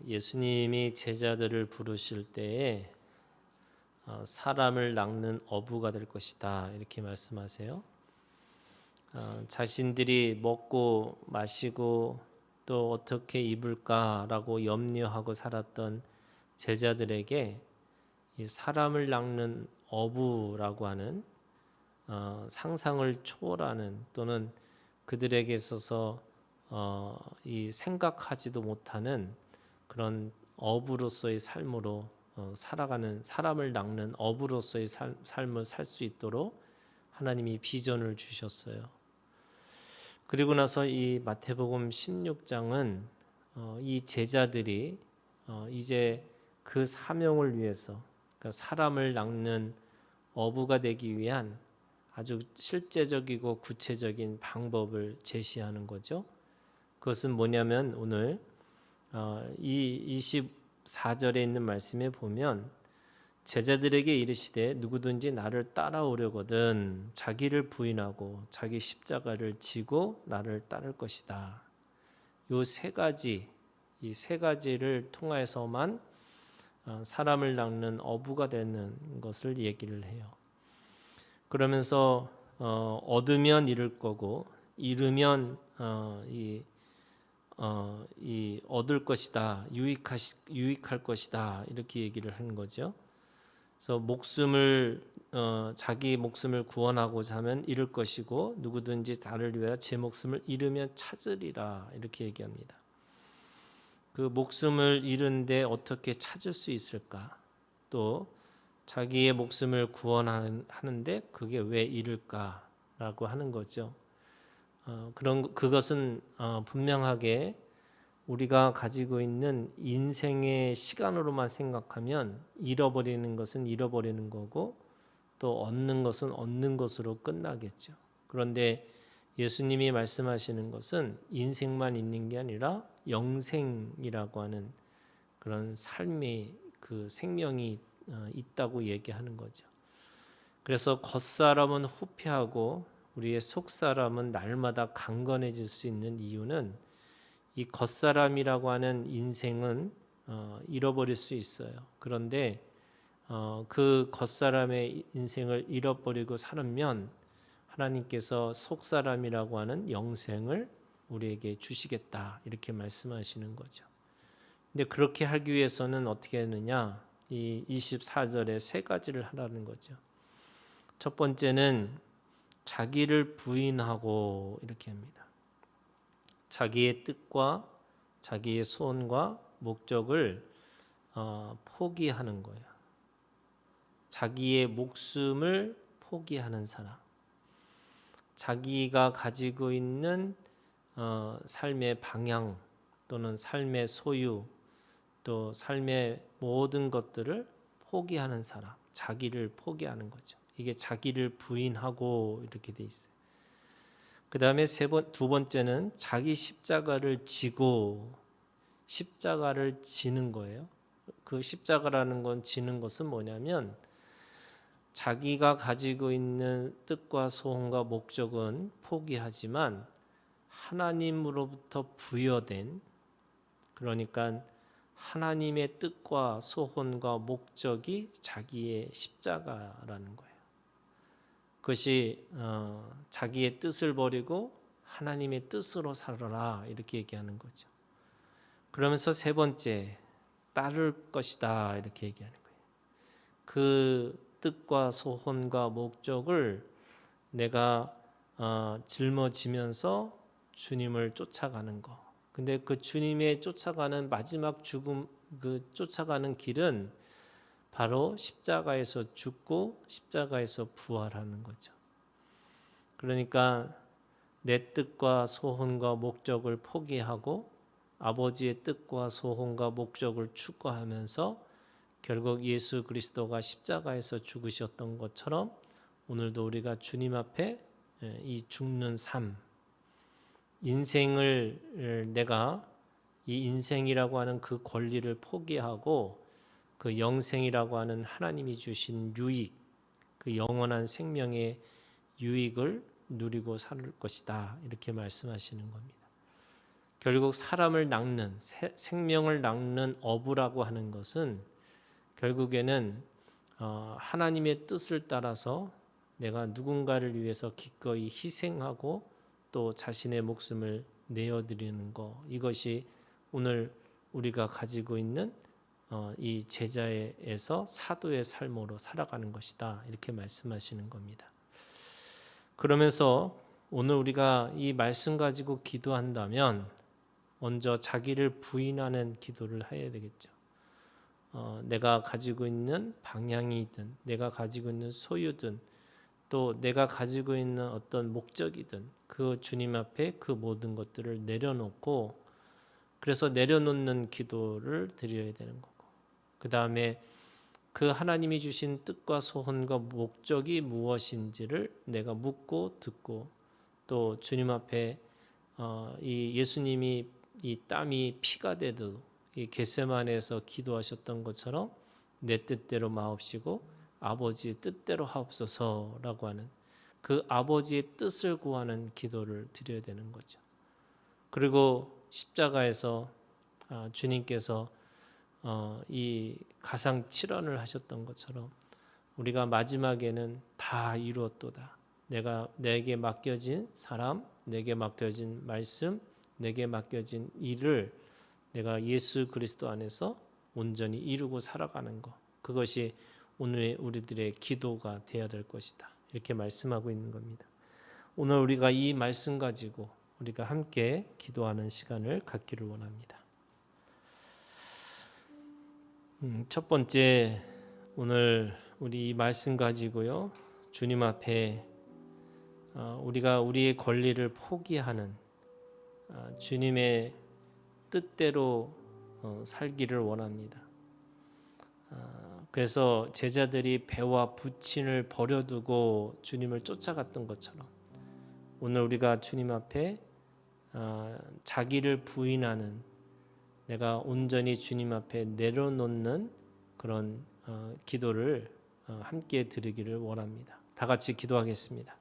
예수님이 제자들을 부르실 때에 사람을 낚는 어부가 될 것이다 이렇게 말씀하세요. 자신들이 먹고 마시고 또 어떻게 입을까라고 염려하고 살았던 제자들에게 이 사람을 낚는 어부라고 하는 상상을 초월하는 또는 그들에게 있어서 이 생각하지도 못하는 그런 어부로서의 삶으로 살아가는 사람을 낚는 어부로서의 삶을 살 수 있도록 하나님이 비전을 주셨어요. 그리고 나서 이 마태복음 16장은 이 제자들이 이제 그 사명을 위해서 그러니까 사람을 낚는 어부가 되기 위한 아주 실제적이고 구체적인 방법을 제시하는 거죠. 그것은 뭐냐면 오늘 이 24절에 있는 말씀에 보면 제자들에게 이르시되 누구든지 나를 따라오려거든 자기를 부인하고 자기 십자가를 지고 나를 따를 것이다. 요 세 가지 이 세 가지를 통해서만 사람을 낚는 어부가 되는 것을 얘기를 해요. 그러면서 얻으면 잃을 거고 잃으면 이 얻을 것이다, 유익할 것이다 이렇게 얘기를 하는 거죠. 그래서 자기 목숨을 구원하고자 하면 잃을 것이고 누구든지 나를 위하여 제 목숨을 잃으면 찾으리라 이렇게 얘기합니다. 그 목숨을 잃은데 어떻게 찾을 수 있을까? 또 자기의 목숨을 구원하는데 그게 왜 잃을까라고 하는 거죠. 그것은 분명하게 우리가 가지고 있는 인생의 시간으로만 생각하면 잃어버리는 것은 잃어버리는 거고 또 얻는 것은 얻는 것으로 끝나겠죠. 그런데 예수님이 말씀하시는 것은 인생만 있는 게 아니라 영생이라고 하는 그런 삶의 그 생명이 있다고 얘기하는 거죠. 그래서 겉사람은 후패하고 우리의 속사람은 날마다 강건해질 수 있는 이유는 이 겉사람이라고 하는 인생은 잃어버릴 수 있어요. 그런데 그 겉사람의 인생을 잃어버리고 살면 하나님께서 속사람이라고 하는 영생을 우리에게 주시겠다 이렇게 말씀하시는 거죠. 근데 그렇게 하기 위해서는 어떻게 하느냐? 이 24절에 세 가지를 하라는 거죠. 첫 번째는 자기를 부인하고 이렇게 합니다. 자기의 뜻과 자기의 소원과 목적을 포기하는 거예요. 자기의 목숨을 포기하는 사람. 자기가 가지고 있는 삶의 방향 또는 삶의 소유 또 삶의 모든 것들을 포기하는 사람. 자기를 포기하는 거죠. 이게 자기를 부인하고 이렇게 돼 있어요. 그 다음에 두 번째는 자기 십자가를 지고 십자가를 지는 거예요. 그 십자가라는 건 지는 것은 뭐냐면 자기가 가지고 있는 뜻과 소원과 목적은 포기하지만 하나님으로부터 부여된 그러니까 하나님의 뜻과 소원과 목적이 자기의 십자가라는 거예요. 그것이 자기의 뜻을 버리고 하나님의 뜻으로 살아라 이렇게 얘기하는 거죠. 그러면서 세 번째 따를 것이다 이렇게 얘기하는 거예요. 그 뜻과 소원과 목적을 내가 짊어지면서 주님을 쫓아가는 거. 근데 그 주님의 쫓아가는 마지막 죽음 그 쫓아가는 길은 바로 십자가에서 죽고 십자가에서 부활하는 거죠. 그러니까 내 뜻과 소원과 목적을 포기하고 아버지의 뜻과 소원과 목적을 추구하면서 결국 예수 그리스도가 십자가에서 죽으셨던 것처럼 오늘도 우리가 주님 앞에 이 죽는 삶, 인생을 내가 이 인생이라고 하는 그 권리를 포기하고 그 영생이라고 하는 하나님이 주신 유익, 그 영원한 유익을 누리고 살 것이다. 이렇게 말씀하시는 겁니다. 결국 사람을 낚는 생명을 낚는 어부라고 하는 것은 결국에는 하나님의 뜻을 따라서 내가 누군가를 위해서 기꺼이 희생하고 또 자신의 목숨을 내어드리는 것, 이것이 오늘 우리가 가지고 있는 이 제자에서 사도의 삶으로 살아가는 것이다, 이렇게 말씀하시는 겁니다. 그러면서 오늘 우리가 이 말씀 가지고 기도한다면 먼저 자기를 부인하는 기도를 해야 되겠죠. 내가 가지고 있는 방향이든 내가 가지고 있는 소유든 또 내가 가지고 있는 어떤 목적이든 그 주님 앞에 그 모든 것들을 내려놓고, 그래서 내려놓는 기도를 드려야 되는 거고, 그 다음에 그 하나님이 주신 뜻과 소원과 목적이 무엇인지를 내가 묻고 듣고, 또 주님 앞에 이 예수님이 이 땀이 피가 되도록 이 겟세마네에서 기도하셨던 것처럼 내 뜻대로 마옵시고 아버지의 뜻대로 하옵소서라고 하는 그 아버지의 뜻을 구하는 기도를 드려야 되는 거죠. 그리고 십자가에서 주님께서 이 가상 7원을 하셨던 것처럼 우리가 마지막에는 다 이루었도다. 내게 맡겨진 사람, 내게 맡겨진 말씀, 내게 맡겨진 일을 내가 예수 그리스도 안에서 온전히 이루고 살아가는 것, 그것이 오늘의 우리들의 기도가 되어야 될 것이다, 이렇게 말씀하고 있는 겁니다. 오늘 우리가 이 말씀 가지고 우리가 함께 기도하는 시간을 갖기를 원합니다. 첫 번째, 오늘 우리 이 말씀 가지고요, 주님 앞에 우리가 우리의 권리를 포기하는 주님의 뜻대로 살기를 원합니다. 그래서 제자들이 배와 부친을 버려두고 주님을 쫓아갔던 것처럼 오늘 우리가 주님 앞에 자기를 부인하는, 내가 온전히 주님 앞에 내려놓는 그런 기도를 함께 드리기를 원합니다. 다 같이 기도하겠습니다.